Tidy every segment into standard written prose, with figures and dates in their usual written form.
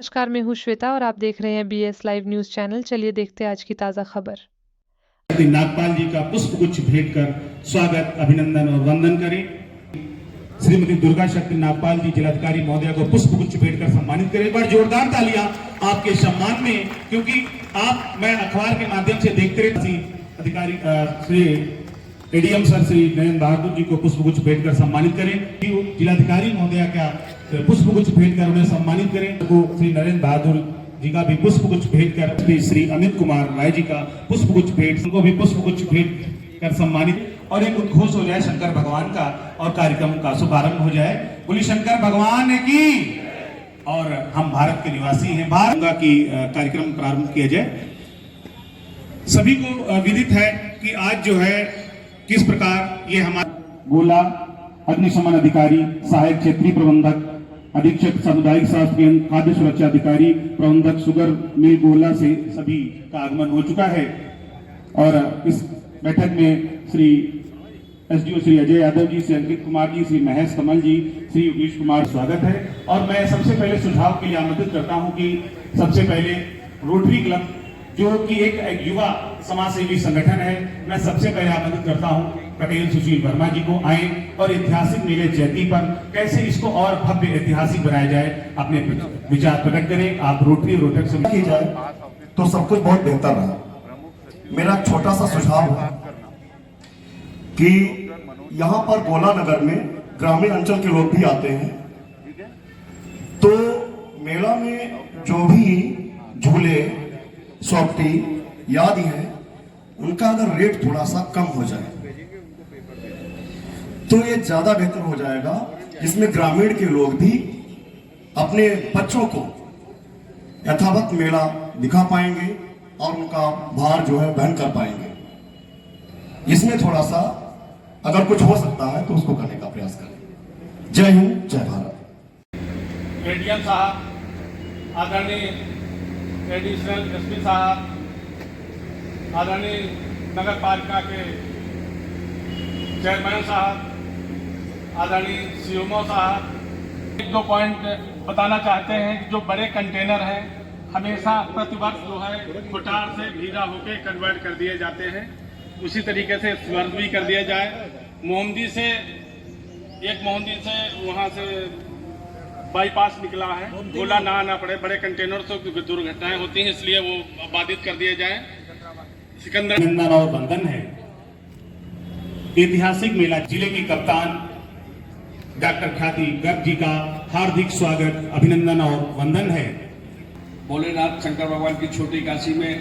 नमस्कार, मैं हूँ श्वेता और आप देख रहे हैं बीएस लाइव न्यूज चैनल। चलिए देखते हैं आज की ताजा खबर। नागपाल जी का पुष्प गुच्छ भेंट कर स्वागत, अभिनंदन और वंदन करें। श्रीमती दुर्गा शक्ति नागपाल जी जिलाधिकारी महोदया को पुष्प गुच्छ भेंट कर सम्मानित करें। एक बार जोरदार तालियां आपके सम्मान में, क्योंकि मैं अखबार के माध्यम से देखते रहे। अधिकारी श्री एडीएम सर श्री नरेंद्र बहादुर जी को पुष्प गुच्छ भेंट कर सम्मानित करें। जिलाधिकारी महोदया का पुष्प गुच्छ भेंट कर उन्हें सम्मानित करें। तो श्री नरेंद्र बहादुर जी का भी पुष्प गुच्छ भेंट कर श्री अमित कुमार राय जी का पुष्प गुच्छ भेंट, उनको भी पुष्प गुच्छ भेंट कर सम्मानित, और एक उद्घोष हो जाए शंकर भगवान का और कार्यक्रम का शुभारंभ हो जाए। बोली शंकर भगवान की। और हम भारत के निवासी हैं, भारत की कार्यक्रम प्रारंभ किया जाए। सभी को विदित है कि आज जो है किस प्रकार ये हमारा गोला अग्निशमन अधिकारी, सहायक क्षेत्रीय प्रबंधक, अधीक्षक सामुदायिक स्वास्थ्य केंद्र, खाद्य सुरक्षा अधिकारी, प्रबंधक शुगर मिल गोला से सभी का आगमन हो चुका है। और इस बैठक में श्री एसडीओ श्री अजय यादव जी, श्री अंकित कुमार जी, श्री महेश कमल जी, श्री योगेश कुमार स्वागत है। और मैं सबसे पहले सुझाव के लिए आमंत्रित करता हूं कि सबसे पहले रोटरी क्लब, जो कि एक युवा समाज सेवी संगठन है, मैं सबसे पहले आमंत्रित करता हूं पटेल सुशील वर्मा जी को आए और ऐतिहासिक मेले चैती पर कैसे इसको और भव्य ऐतिहासिक बनाया जाए, अपने विचार प्रकट करें। आप रोटरी रोटक से की जाए तो सब कुछ बहुत बेहतर रहा। मेरा छोटा सा सुझाव है कि यहाँ पर गोला नगर में ग्रामीण अंचल के लोग भी आते हैं, तो मेला में जो भी झूले सॉफ्टी याद है, उनका अगर रेट थोड़ा सा कम हो जाए तो ये ज्यादा बेहतर हो जाएगा, जिसमें ग्रामीण के लोग भी अपने बच्चों को यथावत मेला दिखा पाएंगे और उनका भार जो है वहन कर पाएंगे। इसमें थोड़ा सा अगर कुछ हो सकता है तो उसको करने का प्रयास करें। जय हिंद, जय भारत। एडीएम साहब, आदरणीय एडिशनल एसपी साहब, आदरणीय नगर पालिका के चेयरमैन साहब, आदरणीय सीएमओ साहब, एक दो पॉइंट बताना चाहते हैं कि जो बड़े कंटेनर हैं हमेशा प्रतिवर्ष जो है खुटार से भीगा होकर कन्वर्ट कर दिए जाते हैं, उसी तरीके से स्वर्ग भी कर दिया जाए। मोहम्मदी से वहाँ से बाईपास निकला है, गोला ना आना पड़े, बड़े कंटेनर से दुर्घटनाएं होती हैं, इसलिए वो बाधित कर दिए जाए। सिकंदर और वंदन है। ऐतिहासिक मेला जिले की कप्तान डॉक्टर ख्याति गर्ग जी का हार्दिक स्वागत, अभिनंदन और वंदन है। भोलेनाथ शंकर भगवान की छोटी काशी में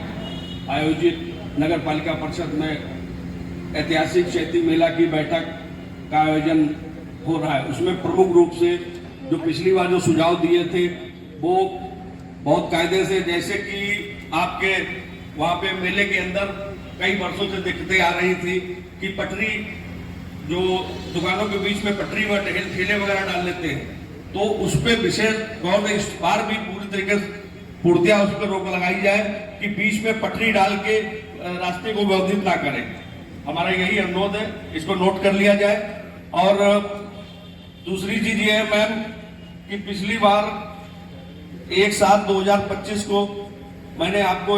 आयोजित नगर पालिका परिषद में ऐतिहासिक चैती मेला की बैठक का आयोजन हो रहा है। उसमें प्रमुख रूप से जो पिछली बार जो सुझाव दिए थे वो बहुत कायदे से, जैसे कि आपके वहाँ पे मेले के अंदर कई वर्षों से दिक्कतें आ रही थी कि पटरी, जो दुकानों के बीच में पटरी व ठेले वगैरह डाल लेते हैं, तो उस पर विशेष गौर इस बार भी पूरी तरीके से पूर्णतया उस पर रोक लगाई जाए कि बीच में पटरी डाल के रास्ते को व्यवधित ना करें। हमारा यही अनुरोध है, इसको नोट कर लिया जाए। और दूसरी चीज ये है मैम कि पिछली बार 1/7/2025 को मैंने आपको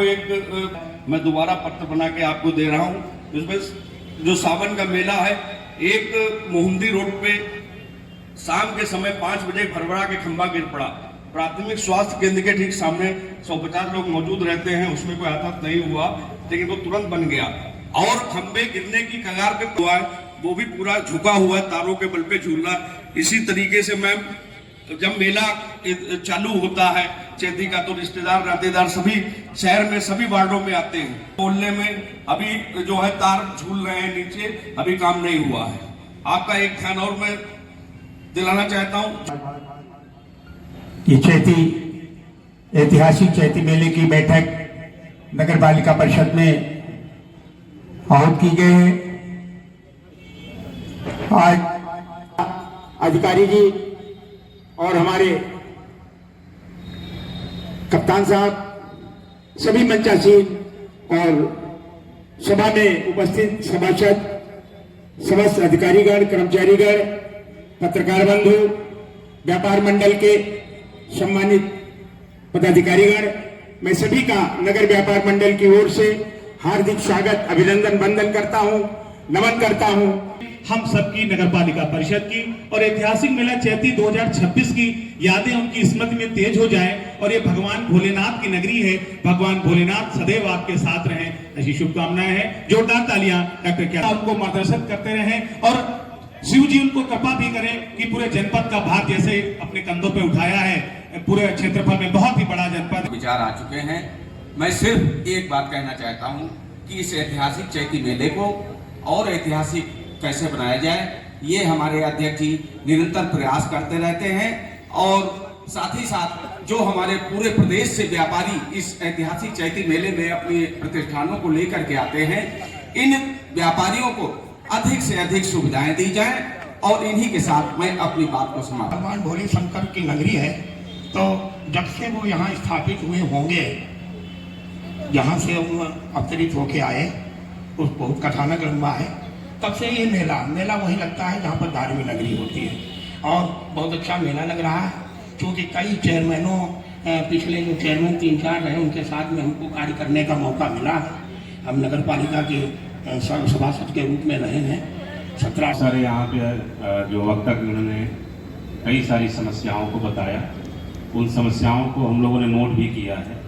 मैं दोबारा पत्र बना के आपको दे रहा हूँ। इसमें जो सावन का मेला है, एक मोहम्मदी रोड पे शाम के समय 5 बजे भरभरा के खंभा गिर पड़ा। प्राथमिक स्वास्थ्य केंद्र के ठीक सामने 150 लोग मौजूद रहते हैं, उसमें कोई हताहत नहीं हुआ, लेकिन वो तुरंत बन गया। और खंभे गिरने की कगार पे हुआ है, वो भी पूरा झुका हुआ है, तारों के बल पे झूल रहा है। इसी तरीके से मैम जब मेला चालू होता है चैती का, तो रिश्तेदार नातेदार सभी शहर में सभी वार्डों में आते हैं। बोलने में अभी जो है तार झूल रहे हैं नीचे, अभी काम नहीं हुआ है। आपका एक ध्यान और मैं दिलाना चाहता हूँ कि ऐतिहासिक चैती मेले की बैठक नगर पालिका परिषद में आहूत की गई है। आज अधिकारी जी और हमारे कप्तान साहब, सभी मंचासीन और सभा में उपस्थित सभासद, समस्त अधिकारीगण, कर्मचारीगण, पत्रकार बंधु, व्यापार मंडल के सम्मानित पदाधिकारीगण, मैं सभी का नगर व्यापार मंडल की ओर से हार्दिक स्वागत, अभिनंदन, वंदन करता हूं, नमन करता हूं। हम सबकी नगर पालिका परिषद की और ऐतिहासिक मेला चैती 2026 की यादें उनकी स्मृति में तेज हो जाए और ये भगवान भोलेनाथ की नगरी है, भगवान भोलेनाथ सदैव आपके साथ रहें, ऐसी शुभकामनाएं हैं। जोरदार तालियां डॉक्टर क्या उनको मार्गदर्शन करते रहें और शिव जी उनको कृपा भी करें कि पूरे जनपद का भार जैसे अपने कंधों पे उठाया है, पूरे क्षेत्रफल में बहुत ही बड़ा जनपद विचार आ चुके हैं। मैं सिर्फ एक बात कहना चाहता हूं कि इस ऐतिहासिक चैती मेले को और ऐतिहासिक कैसे बनाया जाए, ये हमारे अध्यक्ष जी निरंतर प्रयास करते रहते हैं और साथ ही साथ जो हमारे पूरे प्रदेश से व्यापारी इस ऐतिहासिक चैती मेले में अपने प्रतिष्ठानों को लेकर के आते हैं, इन व्यापारियों को अधिक से अधिक सुविधाएं दी जाएं और इन्हीं के साथ मैं अपनी बात को समाप्त। भगवान भोले शंकर की नगरी है, तो जब से वो यहाँ स्थापित हुए होंगे, जहाँ से अवतरित होके आए, उस बहुत कथानक लंबा है, तब से ये मेला वही लगता है जहाँ पर धार्मिक नगरी होती है और बहुत अच्छा मेला लग रहा है। क्योंकि कई चेयरमैनों, पिछले जो चेयरमैन 3-4 रहे, उनके साथ में हमको कार्य करने का मौका मिला। हम नगर पालिका के सभासद के रूप में रहे हैं 17 सारे यहाँ पे जो वक्ता उन्होंने कई सारी समस्याओं को बताया, उन समस्याओं को हम लोगों ने नोट भी किया है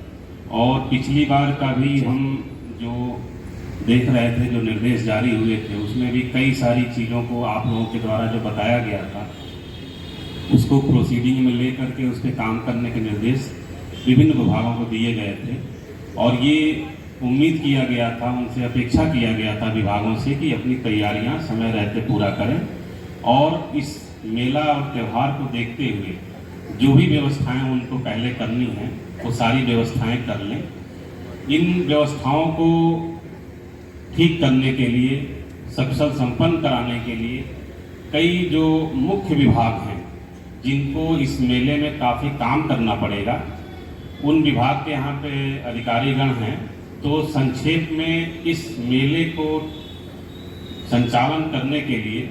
और पिछली बार का भी हम जो देख रहे थे, जो निर्देश जारी हुए थे, उसमें भी कई सारी चीज़ों को आप लोगों के द्वारा जो बताया गया था उसको प्रोसीडिंग में ले करके उस पर काम करने के निर्देश विभिन्न विभागों को दिए गए थे और ये उम्मीद किया गया था, उनसे अपेक्षा किया गया था विभागों से कि अपनी तैयारियां समय रहते पूरा करें और इस मेला और त्यौहार को देखते हुए जो भी व्यवस्थाएं उनको पहले करनी हैं वो सारी व्यवस्थाएं कर लें। इन व्यवस्थाओं को ठीक करने के लिए, सकुशल संपन्न कराने के लिए कई जो मुख्य विभाग हैं जिनको इस मेले में काफ़ी काम करना पड़ेगा, उन विभाग के यहाँ पे अधिकारीगण हैं। तो संक्षेप में इस मेले को संचालन करने के लिए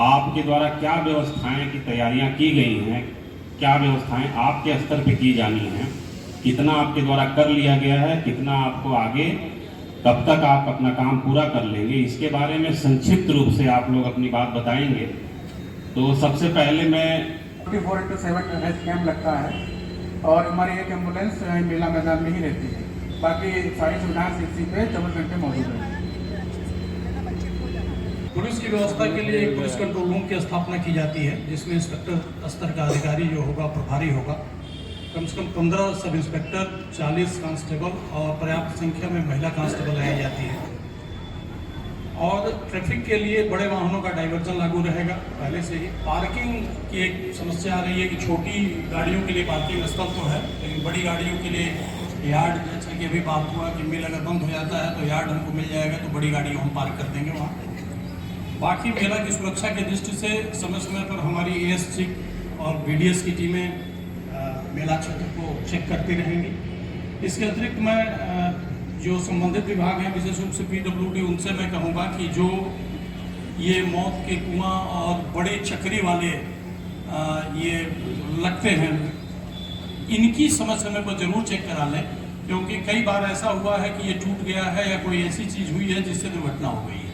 आपके द्वारा क्या व्यवस्थाएं की तैयारियां की गई हैं, क्या व्यवस्थाएं आपके स्तर पे की जानी हैं, कितना आपके द्वारा कर लिया गया है, कितना आपको आगे, कब तक आप अपना काम पूरा कर लेंगे, इसके बारे में संक्षिप्त रूप से आप लोग अपनी बात बताएंगे। तो सबसे पहले मैं 24/7 हेल्थ कैंप लगता है और हमारी एक एम्बुलेंस मेला मैदान में ही रहती है, बाकी सारी सुविधाएं सीसी पे 24 घंटे मौजूद है। पुलिस की व्यवस्था के लिए एक पुलिस कंट्रोल रूम की स्थापना की जाती है, जिसमें इंस्पेक्टर स्तर का अधिकारी जो होगा प्रभारी होगा, कम से कम 15 सब इंस्पेक्टर, 40 कांस्टेबल और पर्याप्त संख्या में महिला कांस्टेबल लगाई जाती है। और ट्रैफिक के लिए बड़े वाहनों का डाइवर्जन लागू रहेगा पहले से ही। पार्किंग की एक समस्या आ रही है कि छोटी गाड़ियों के लिए पार्किंग स्थल तो है, लेकिन बड़ी गाड़ियों के लिए यार्ड, जैसा कि अभी बात हुआ कि मिल अगर बंद हो जाता है तो यार्ड हमको मिल जाएगा, तो बड़ी गाड़ी हम पार्क कर देंगे वहाँ। बाकी मेला की सुरक्षा की दृष्टि से समय समय पर हमारी एएससी और बीडीएस की टीमें मेला क्षेत्र को चेक करती रहेंगी। इसके अतिरिक्त मैं जो संबंधित विभाग हैं, विशेष रूप से पीडब्ल्यूडी, उनसे मैं कहूँगा कि जो ये मौत के कुआं और बड़े चक्री वाले ये लगते हैं, इनकी समय समय पर जरूर चेक करा लें, क्योंकि कई बार ऐसा हुआ है कि ये टूट गया है या कोई ऐसी चीज़ हुई है जिससे दुर्घटना हो गई है।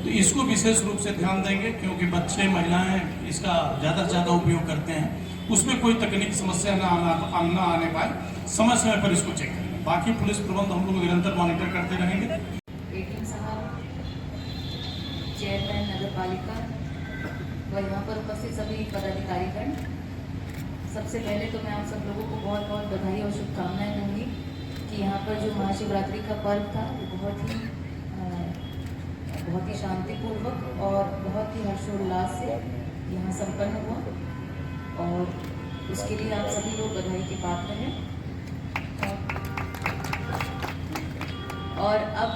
तो इसको विशेष रूप से ध्यान देंगे, क्योंकि बच्चे, महिलाएं इसका ज़्यादा से ज़्यादा उपयोग करते हैं, उसमें कोई तकनीकी समस्या ना आने पाए, समय समय पर इसको चेक करें। बाकी पुलिस प्रबंध हम लोग निरंतर मॉनिटर करते रहेंगे। एडीएम साहब, चेयरमैन नगर पालिका व यहाँ पर उपस्थित सभी पदाधिकारीगण, सबसे पहले तो मैं आप सब लोगों को बहुत बहुत बधाई और शुभकामनाएं दूंगी कि यहाँ पर जो महाशिवरात्रि का पर्व था वो बहुत ही शांतिपूर्वक और बहुत ही हर्षोल्लास से यहाँ संपन्न हुआ और उसके लिए आप सभी लोग बधाई के पात्र हैं। और अब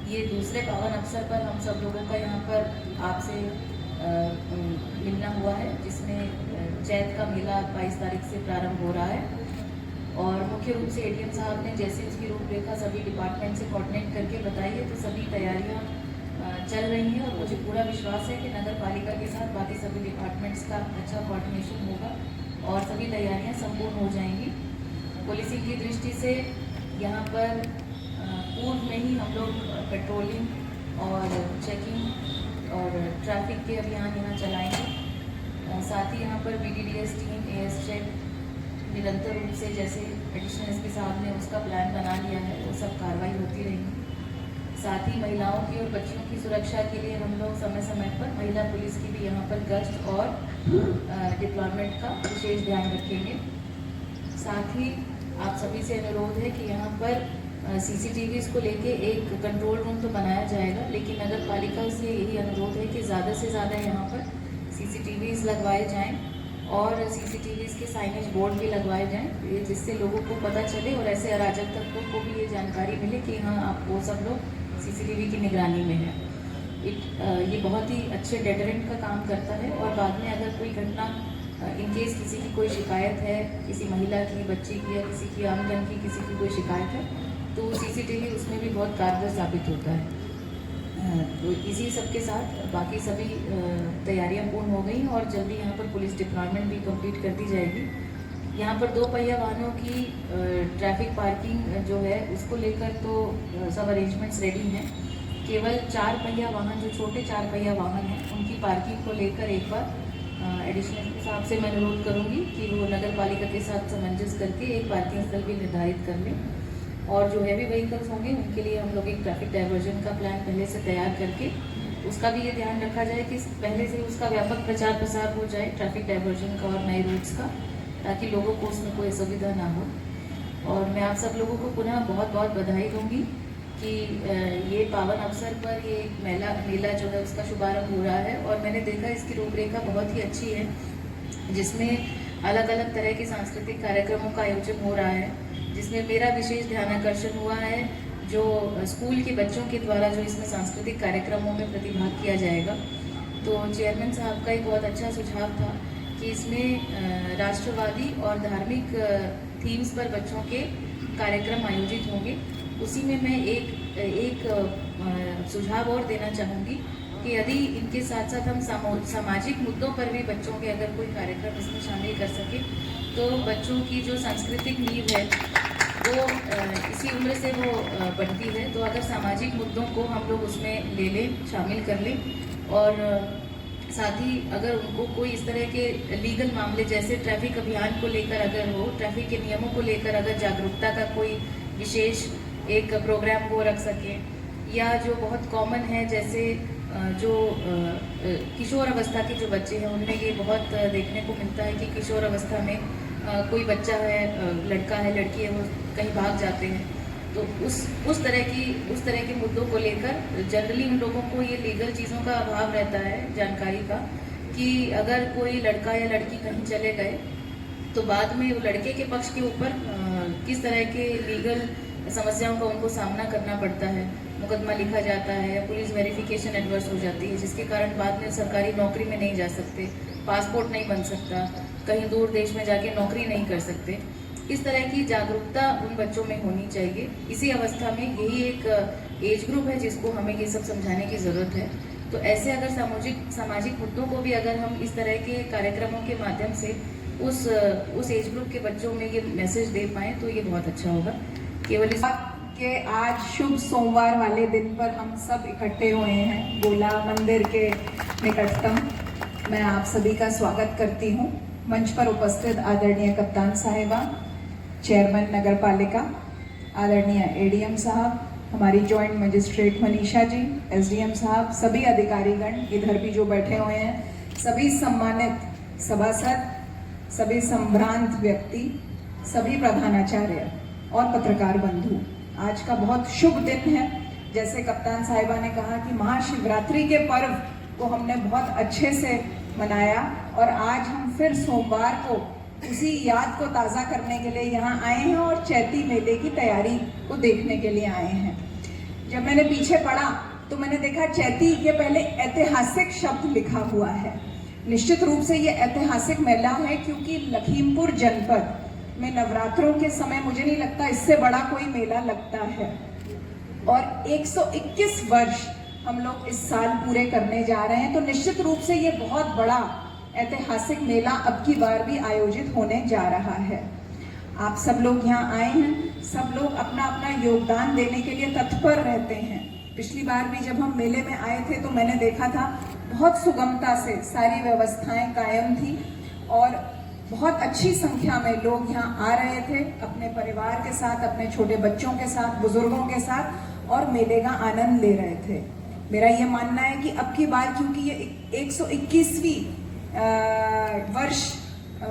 ये दूसरे पावन अवसर पर हम सब लोगों का यहाँ पर आपसे मिलना हुआ है, जिसमें चैत का मेला 22 तारीख से प्रारंभ हो रहा है और मुख्य रूप से एडीएम साहब ने जैसे उसकी रूपरेखा सभी डिपार्टमेंट से कोऑर्डिनेट करके बताई है, तो सभी तैयारियाँ चल रही हैं और मुझे पूरा विश्वास है कि नगर पालिका के साथ बाकी सभी डिपार्टमेंट्स का अच्छा कोऑर्डिनेशन होगा और सभी तैयारियाँ संपूर्ण हो जाएंगी। पुलिसिंग की दृष्टि से यहाँ पर पूर्व में ही हम लोग पेट्रोलिंग और चेकिंग और ट्रैफिक के अभियान यहाँ चलाएंगे। साथ ही यहाँ पर BDDS टीम AS चेक निरंतर रूप से, जैसे एडिशनल एसपी साहब ने उसका प्लान बना लिया है, वो सब कार्रवाई होती रहेंगी। साथ ही महिलाओं की और बच्चियों की सुरक्षा के लिए हम लोग समय समय पर महिला पुलिस की भी यहाँ पर गश्त और डिप्लॉयमेंट का विशेष ध्यान रखेंगे। साथ ही आप सभी से अनुरोध है कि यहाँ पर CCTVs को लेके एक कंट्रोल रूम तो बनाया जाएगा, लेकिन नगर पालिका से यही अनुरोध है कि ज़्यादा से ज़्यादा यहाँ पर CCTVs लगवाए जाएं और CCTVs के साइनेज बोर्ड भी लगवाए जाएं, जिससे लोगों को पता चले और ऐसे अराजक तत्वों को भी ये जानकारी मिले कि हाँ, आप वो सब लोग CCTV की निगरानी में है। ये बहुत ही अच्छे डेटरेंट का काम करता है और बाद में अगर कोई घटना इनकेस किसी की कोई शिकायत है, किसी महिला की, बच्ची की या किसी की आमजन की किसी की कोई शिकायत है, तो CCTV उसमें भी बहुत कारगर साबित होता है। तो इसी सब के साथ बाकी सभी तैयारियां पूर्ण हो गई और जल्दी यहाँ पर पुलिस डिप्लॉयमेंट भी कंप्लीट कर दी जाएगी। यहाँ पर 2 पहिया वाहनों की ट्रैफिक पार्किंग जो है उसको लेकर तो सब अरेंजमेंट्स रेडी हैं। केवल 4 पहिया वाहन, जो छोटे 4 पहिया वाहन हैं, उनकी पार्किंग को लेकर एक बार एडिशनल साहब से मैं अनुरोध करूँगी कि वो नगर पालिका के साथ समंजस करके एक पार्किंग स्थल भी निर्धारित कर लें। और जो हैवी व्हीकल्स होंगे उनके लिए हम लोग एक ट्रैफिक डाइवर्जन का प्लान पहले से तैयार करके उसका भी ये ध्यान रखा जाए कि पहले से उसका व्यापक प्रचार प्रसार हो जाए ट्रैफिक डाइवर्जन का और नए रूट्स का, ताकि लोगों को उसमें कोई असुविधा ना हो। और मैं आप सब लोगों को पुनः बहुत बहुत बधाई दूंगी कि ये पावन अवसर पर ये मेला जो है उसका शुभारंभ हो रहा है और मैंने देखा इसकी रूपरेखा बहुत ही अच्छी है, जिसमें अलग अलग तरह के सांस्कृतिक कार्यक्रमों का आयोजन हो रहा है, जिसमें मेरा विशेष ध्यान आकर्षण हुआ है जो स्कूल के बच्चों के द्वारा जो इसमें सांस्कृतिक कार्यक्रमों में प्रतिभाग किया जाएगा। तो चेयरमैन साहब का एक बहुत अच्छा सुझाव था कि इसमें राष्ट्रवादी और धार्मिक थीम्स पर बच्चों के कार्यक्रम आयोजित होंगे। उसी में मैं एक सुझाव और देना चाहूँगी कि यदि इनके साथ साथ हम सामाजिक मुद्दों पर भी बच्चों के अगर कोई कार्यक्रम इसमें शामिल कर सकें तो बच्चों की जो सांस्कृतिक नींव है वो इसी उम्र से वो बढ़ती है। तो अगर सामाजिक मुद्दों को हम लोग उसमें ले लें, शामिल कर लें और साथ ही अगर उनको कोई इस तरह के लीगल मामले जैसे ट्रैफिक अभियान को लेकर अगर हो, ट्रैफिक के नियमों को लेकर अगर जागरूकता का कोई विशेष एक प्रोग्राम वो रख सकें, या जो बहुत कॉमन है जैसे जो किशोर अवस्था के जो बच्चे हैं उनमें ये बहुत देखने को मिलता है कि किशोर अवस्था में कोई बच्चा है, लड़का है, लड़की है, वो कहीं भाग जाते हैं। तो उस तरह के मुद्दों को लेकर जनरली उन लोगों को ये लीगल चीज़ों का अभाव रहता है जानकारी का, कि अगर कोई लड़का या लड़की कहीं चले गए तो बाद में वो लड़के के पक्ष के ऊपर किस तरह के लीगल समस्याओं का उनको सामना करना पड़ता है, मुकदमा लिखा जाता है या पुलिस वेरिफिकेशन एडवर्स हो जाती है, जिसके कारण बाद में सरकारी नौकरी में नहीं जा सकते, पासपोर्ट नहीं बन सकता, कहीं दूर देश में जाके नौकरी नहीं कर सकते। इस तरह की जागरूकता उन बच्चों में होनी चाहिए। इसी अवस्था में यही एक एज ग्रुप है जिसको हमें ये सब समझाने की ज़रूरत है। तो ऐसे अगर सामाजिक मुद्दों को भी अगर हम इस तरह के कार्यक्रमों के माध्यम से उस एज ग्रुप के बच्चों में ये मैसेज दे पाएँ तो ये बहुत अच्छा होगा। केवल इस के आज शुभ सोमवार वाले दिन पर हम सब इकट्ठे हुए हैं गोला मंदिर के निकटतम। मैं आप सभी का स्वागत करती हूँ। मंच पर उपस्थित आदरणीय कप्तान साहिबा, चेयरमैन नगर पालिका, आदरणीय एडीएम साहब, हमारी joint magistrate Manisha ji, SDM साहब, सभी अधिकारीगण इधर भी जो बैठे हुए हैं, सभी सम्मानित सभासद, सभी संभ्रांत व्यक्ति, सभी प्रधानाचार्य और पत्रकार बंधु, आज का बहुत शुभ दिन है। जैसे कप्तान साहिबा ने कहा कि महाशिवरात्रि के पर्व को हमने बहुत अच्छे से मनाया और आज हम फिर सोमवार को उसी याद को ताज़ा करने के लिए यहाँ आए हैं और चैती मेले की तैयारी को देखने के लिए आए हैं। जब मैंने पीछे पढ़ा तो मैंने देखा चैती के पहले ऐतिहासिक शब्द लिखा हुआ है। निश्चित रूप से ये ऐतिहासिक मेला है क्योंकि लखीमपुर जनपद में नवरात्रों के समय मुझे नहीं लगता इससे बड़ा कोई मेला लगता है और 121 वर्ष हम लोग इस साल पूरे करने जा रहे हैं। तो निश्चित रूप से ये बहुत बड़ा ऐतिहासिक मेला अब की बार भी आयोजित होने जा रहा है। आप सब लोग यहाँ आए हैं, सब लोग अपना अपना योगदान देने के लिए तत्पर रहते हैं। पिछली बार भी जब हम मेले में आए थे तो मैंने देखा था बहुत सुगमता से सारी व्यवस्थाएं कायम थी और बहुत अच्छी संख्या में लोग यहाँ आ रहे थे अपने परिवार के साथ, अपने छोटे बच्चों के साथ, बुजुर्गों के साथ और मेले का आनंद ले रहे थे। मेरा ये मानना है कि अब की बार क्योंकि ये 121वीं वर्ष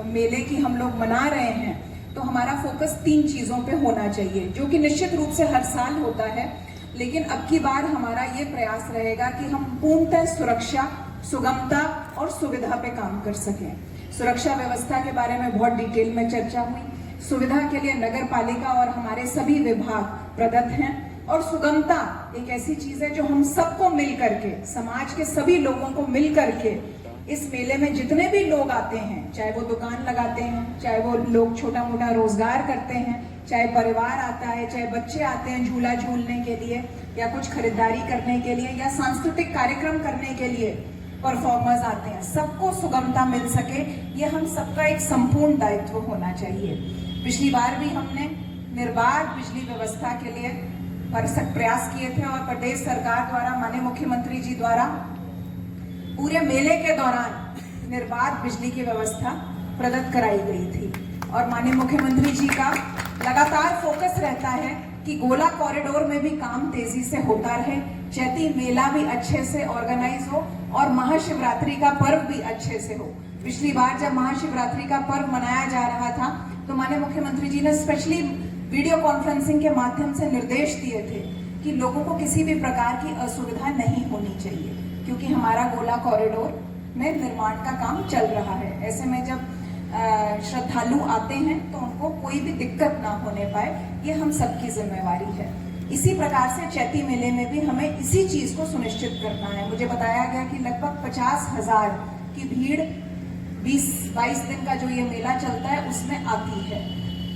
मेले की हम लोग मना रहे हैं तो हमारा फोकस 3 चीज़ों पे होना चाहिए, जो कि निश्चित रूप से हर साल होता है, लेकिन अब की बार हमारा ये प्रयास रहेगा कि हम पूर्णतः सुरक्षा, सुगमता और सुविधा पे काम कर सकें। सुरक्षा व्यवस्था के बारे में बहुत डिटेल में चर्चा हुई। सुविधा के लिए नगर पालिका और हमारे सभी विभाग प्रदत्त हैं और सुगमता एक ऐसी चीज है जो हम सबको मिल करके, समाज के सभी लोगों को मिल करके इस मेले में जितने भी लोग आते हैं, चाहे वो दुकान लगाते हैं, चाहे वो लोग छोटा मोटा रोजगार करते हैं, चाहे परिवार आता है, चाहे बच्चे आते हैं झूला झूलने के लिए या कुछ खरीदारी करने के लिए या सांस्कृतिक कार्यक्रम करने के लिए परफॉर्मर्स आते हैं, सबको सुगमता मिल सके, ये हम सबका एक संपूर्ण दायित्व होना चाहिए। पिछली बार भी हमने निर्बाध बिजली व्यवस्था के लिए भरसक प्रयास किए थे और प्रदेश सरकार द्वारा, माननीय मुख्यमंत्री जी द्वारा पूरे मेले के दौरान निर्बाध बिजली की व्यवस्था प्रदत्त कराई गई थी और माननीय मुख्यमंत्री जी का लगातार फोकस रहता है कि गोला कॉरिडोर में भी काम तेजी से होता रहे, चैती मेला भी अच्छे से ऑर्गेनाइज हो और महाशिवरात्रि का पर्व भी अच्छे से हो। पिछली बार जब महाशिवरात्रि का पर्व मनाया जा रहा था तो माननीय मुख्यमंत्री जी ने स्पेशली वीडियो कॉन्फ्रेंसिंग के माध्यम से निर्देश दिए थे कि लोगों को किसी भी प्रकार की असुविधा नहीं होनी चाहिए, क्योंकि हमारा गोला कॉरिडोर में निर्माण का काम चल रहा है। ऐसे में जब श्रद्धालु आते हैं तो उनको कोई भी दिक्कत ना होने पाए, ये हम सबकी जिम्मेवारी है। इसी प्रकार से चैती मेले में भी हमें इसी चीज को सुनिश्चित करना है। मुझे बताया गया कि लगभग 50,000 की भीड़ 20-22 दिन का जो ये मेला चलता है उसमें आती है।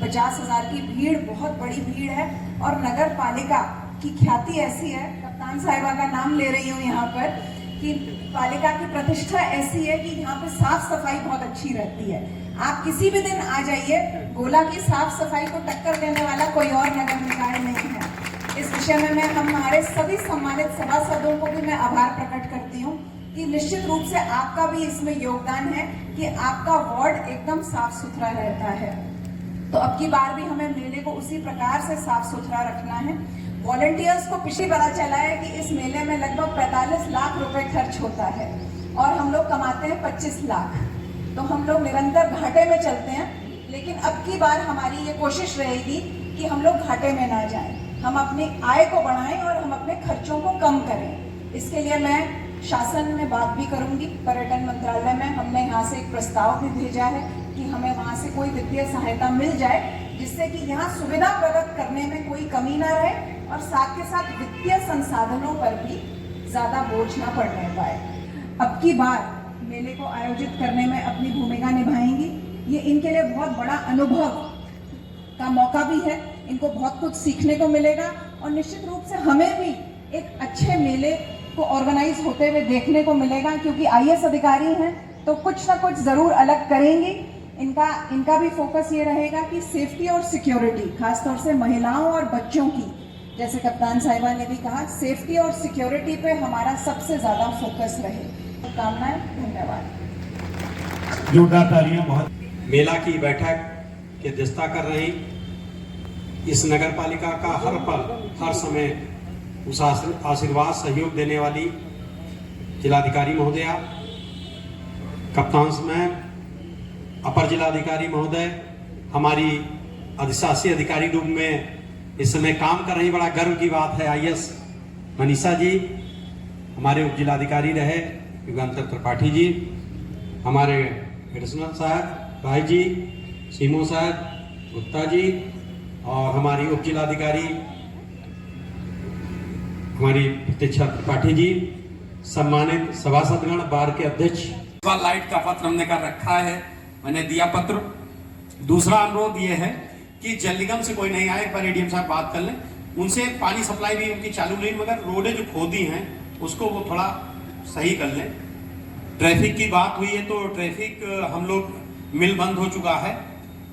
50,000 की भीड़ बहुत बड़ी भीड़ है और नगर पालिका की ख्याति ऐसी है, कप्तान साहिबा का नाम ले रही हूँ यहाँ पर, कि पालिका की प्रतिष्ठा ऐसी है कि यहाँ पे साफ सफाई बहुत अच्छी रहती है। आप किसी भी दिन आ जाइए, गोला की साफ सफाई को टक्कर देने वाला कोई और नगर निकाय नहीं है। इस विषय में मैं हमारे सभी सम्मानित सभासदों को भी मैं आभार प्रकट करती हूँ कि निश्चित रूप से आपका भी इसमें योगदान है कि आपका वार्ड एकदम साफ सुथरा रहता है। तो अब की बार भी हमें मेले को उसी प्रकार से साफ सुथरा रखना है। वॉलंटियर्स को पिछली पता चला है कि इस मेले में लगभग 45 लाख रुपए खर्च होता है और हम लोग कमाते हैं 25 लाख, तो हम लोग निरंतर घाटे में चलते हैं। लेकिन अब की बार हमारी ये कोशिश रहेगी कि हम लोग घाटे में ना जाएं, हम अपनी आय को बढ़ाएं और हम अपने खर्चों को कम करें। इसके लिए मैं शासन में बात भी करूंगी। पर्यटन मंत्रालय में हमने यहाँ से एक प्रस्ताव भी भेजा है कि हमें वहाँ से कोई वित्तीय सहायता मिल जाए जिससे कि यहाँ सुविधा प्रदान करने में कोई कमी ना रहे और साथ के साथ वित्तीय संसाधनों पर भी ज्यादा बोझ ना पड़ने पाए। अब की बार मेले को आयोजित करने में अपनी भूमिका निभाएंगी। ये इनके लिए बहुत बड़ा अनुभव का मौका भी है, इनको बहुत कुछ सीखने को मिलेगा और निश्चित रूप से हमें भी एक अच्छे मेले को ऑर्गेनाइज होते हुए देखने को मिलेगा, क्योंकि IAS अधिकारी हैं तो कुछ ना कुछ जरूर अलग करेंगे। इनका भी फोकस ये रहेगा कि सेफ्टी और सिक्योरिटी, खासतौर से महिलाओं और बच्चों की, जैसे कप्तान साहिबा ने भी कहा, सेफ्टी और सिक्योरिटी पे हमारा सबसे ज्यादा फोकस रहे। शुभकामनाएं, धन्यवाद। जोरदार तालियां। बहुत मेला की बैठक की अध्यक्षता कर रही इस नगर पालिका का हर पल हर समय उस आशीर्वाद सहयोग देने वाली जिलाधिकारी महोदया, कप्तान मैम, अपर जिलाधिकारी महोदय, हमारी अधिशासी अधिकारी रूप में इस समय काम कर रही, बड़ा गर्व की बात है IAS मनीषा जी, हमारे उप जिलाधिकारी रहे युगांतर त्रिपाठी जी, हमारे एडिशनल साहब भाई जी, सीमो साहब गुप्ता जी और हमारी उप जिलाधिकारी हमारी प्रतीक्षा त्रिपाठी जी, सम्मानित सभासदगण, बार के अध्यक्ष। लाइट का पत्र हमने कर रखा है, मैंने दिया पत्र। दूसरा अनुरोध ये है कि जल निगम से कोई नहीं आए, पर ADM साहब बात कर लें उनसे, पानी सप्लाई भी उनकी चालू नहीं, मगर रोडें जो खोदी हैं उसको वो थोड़ा सही कर लें। ट्रैफिक की बात हुई है तो ट्रैफिक हम लोग मिल बंद हो चुका है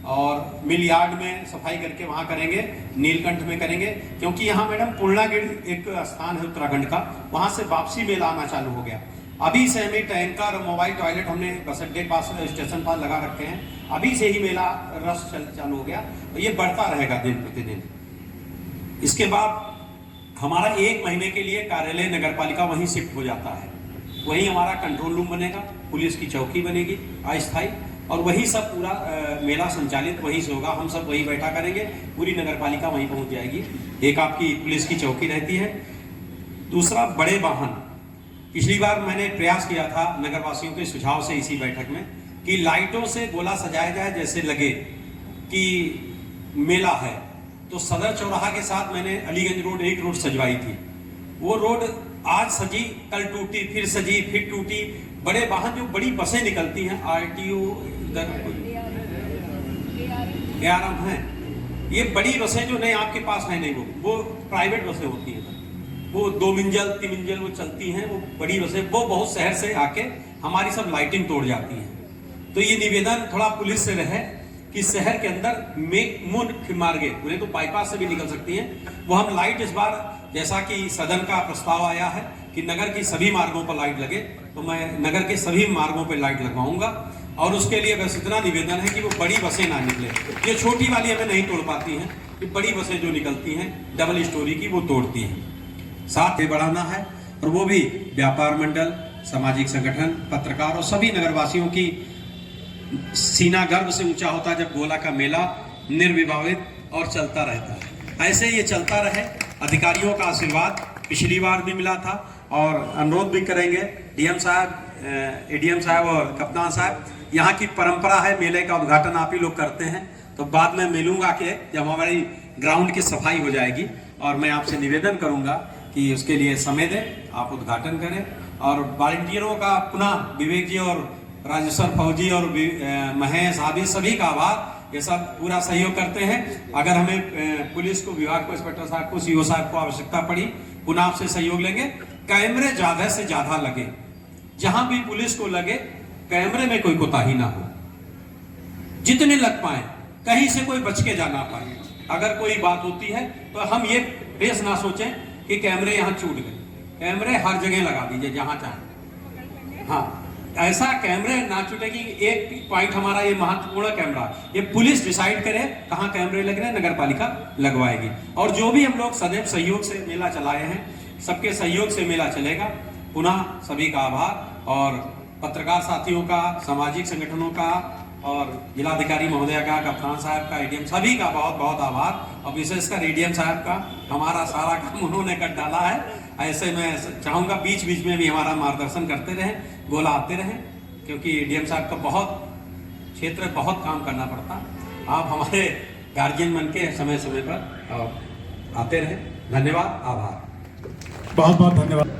और मिल यार्ड में सफाई करके वहाँ करेंगे, नीलकंठ में करेंगे, क्योंकि यहाँ मैडम पूर्णागिरी एक स्थान है उत्तराखंड का, वहाँ से वापसी मेला आना चालू हो गया। अभी से हमें टैंकर और मोबाइल टॉयलेट हमने बस अड्डे के पास स्टेशन पर लगा रखे हैं, अभी से ही मेला रस चालू हो गया, और ये बढ़ता रहेगा दिन प्रतिदिन। इसके बाद हमारा 1 महीने के लिए कार्यालय नगर पालिका वहीं शिफ्ट हो जाता है, वहीं हमारा कंट्रोल रूम बनेगा, पुलिस की चौकी बनेगी अस्थायी, और वही सब पूरा मेला संचालित वहीं से होगा। हम सब वहीं बैठा करेंगे, पूरी नगर पालिका वहीं पहुंच जाएगी। एक आपकी पुलिस की चौकी रहती है। दूसरा, बड़े वाहन, पिछली बार मैंने प्रयास किया था नगरवासियों के सुझाव से इसी बैठक में कि लाइटों से गोला सजाया जाए, जैसे लगे कि मेला है। तो सदर चौराहा के साथ मैंने अलीगंज रोड एक रोड सजवाई थी, वो रोड आज सजी, कल टूटी, फिर सजी, फिर टूटी। बड़े वाहन जो बड़ी बसें निकलती हैं, RTO ARM हैं, ये बड़ी बसें जो नहीं आपके पास है, नहीं वो प्राइवेट बसें होती हैं, वो 2 मंजिल 3 मंजिल वो चलती हैं, वो बड़ी बसें, वो बहुत शहर से आके हमारी सब लाइटिंग तोड़ जाती हैं। तो ये निवेदन थोड़ा पुलिस से रहे कि शहर के अंदर मुख्य मार्गे, उन्हें तो बाईपास से भी निकल सकती हैं, वो हम लाइट इस बार, जैसा कि सदन का प्रस्ताव आया है कि नगर की सभी मार्गों पर लाइट लगे, तो मैं नगर के सभी मार्गों पर लाइट लगवाऊंगा। और उसके लिए बस इतना निवेदन है कि वो बड़ी बसें ना निकले, ये छोटी वाली हमें नहीं तोड़ पाती हैं, कि बड़ी बसें जो निकलती हैं डबल स्टोरी की, वो तोड़ती हैं। साथ ही बढ़ाना है, और वो भी व्यापार मंडल, सामाजिक संगठन, पत्रकार और सभी नगरवासियों की सीना गर्व से ऊंचा होता है जब गोला का मेला निर्विवादित और चलता रहता है। ऐसे ये चलता रहे, अधिकारियों का आशीर्वाद पिछली बार भी मिला था, और अनुरोध भी करेंगे DM साहब, ADM साहब और कप्तान साहब, यहाँ की परंपरा है, मेले का उद्घाटन आप ही लोग करते हैं, तो बाद में मिलूंगा कि जब हमारी ग्राउंड की सफाई हो जाएगी, और मैं आपसे निवेदन करूंगा कि उसके लिए समय दें, आप उद्घाटन करें। और वॉलंटियरों का पुनः विवेक जी और राजेश्वर फौजी और महेश आदि सभी का आभार, ये सब पूरा सहयोग करते हैं। अगर हमें पुलिस को, विभाग को, इंस्पेक्टर साहब को, CO साहब को आवश्यकता पड़ी, पुनः आपसे सहयोग लेंगे। कैमरे ज्यादा से ज्यादा लगे, जहां भी पुलिस को लगे कैमरे में कोई कोताही ना हो, जितने लग पाए, कहीं से कोई बच के जाना पाए। अगर कोई बात होती है तो हम ये बेस ना सोचें कि कैमरे यहाँ छूट गए, कैमरे हर जगह लगा दीजिए जहां चाहे। हाँ, ऐसा कैमरे ना छूटे कि एक पॉइंट हमारा ये महत्वपूर्ण कैमरा, ये पुलिस डिसाइड करे कहाँ कैमरे लग रहे हैं, नगर पालिका लगवाएगी। और जो भी हम लोग सदैव सहयोग से मेला चलाए हैं, सबके सहयोग से मेला चलेगा। पुनः सभी का आभार, और पत्रकार साथियों का, सामाजिक संगठनों का, और जिलाधिकारी महोदय का, कप्तान साहब का, ADM सभी का बहुत बहुत आभार, और विशेषकर ADM साहब का, हमारा सारा काम उन्होंने कर डाला है। ऐसे मैं चाहूँगा बीच बीच में भी हमारा मार्गदर्शन करते रहें, गोला आते रहें, क्योंकि ADM साहब को बहुत क्षेत्र बहुत काम करना पड़ता। आप हमारे गार्जियन बन के समय समय पर आते रहें। धन्यवाद, आभार, बहुत बहुत धन्यवाद।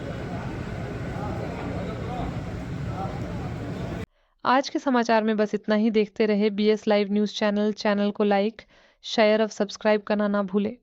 आज के समाचार में बस इतना ही। देखते रहे BS लाइव न्यूज़ चैनल को लाइक, शेयर और सब्सक्राइब करना ना भूलें।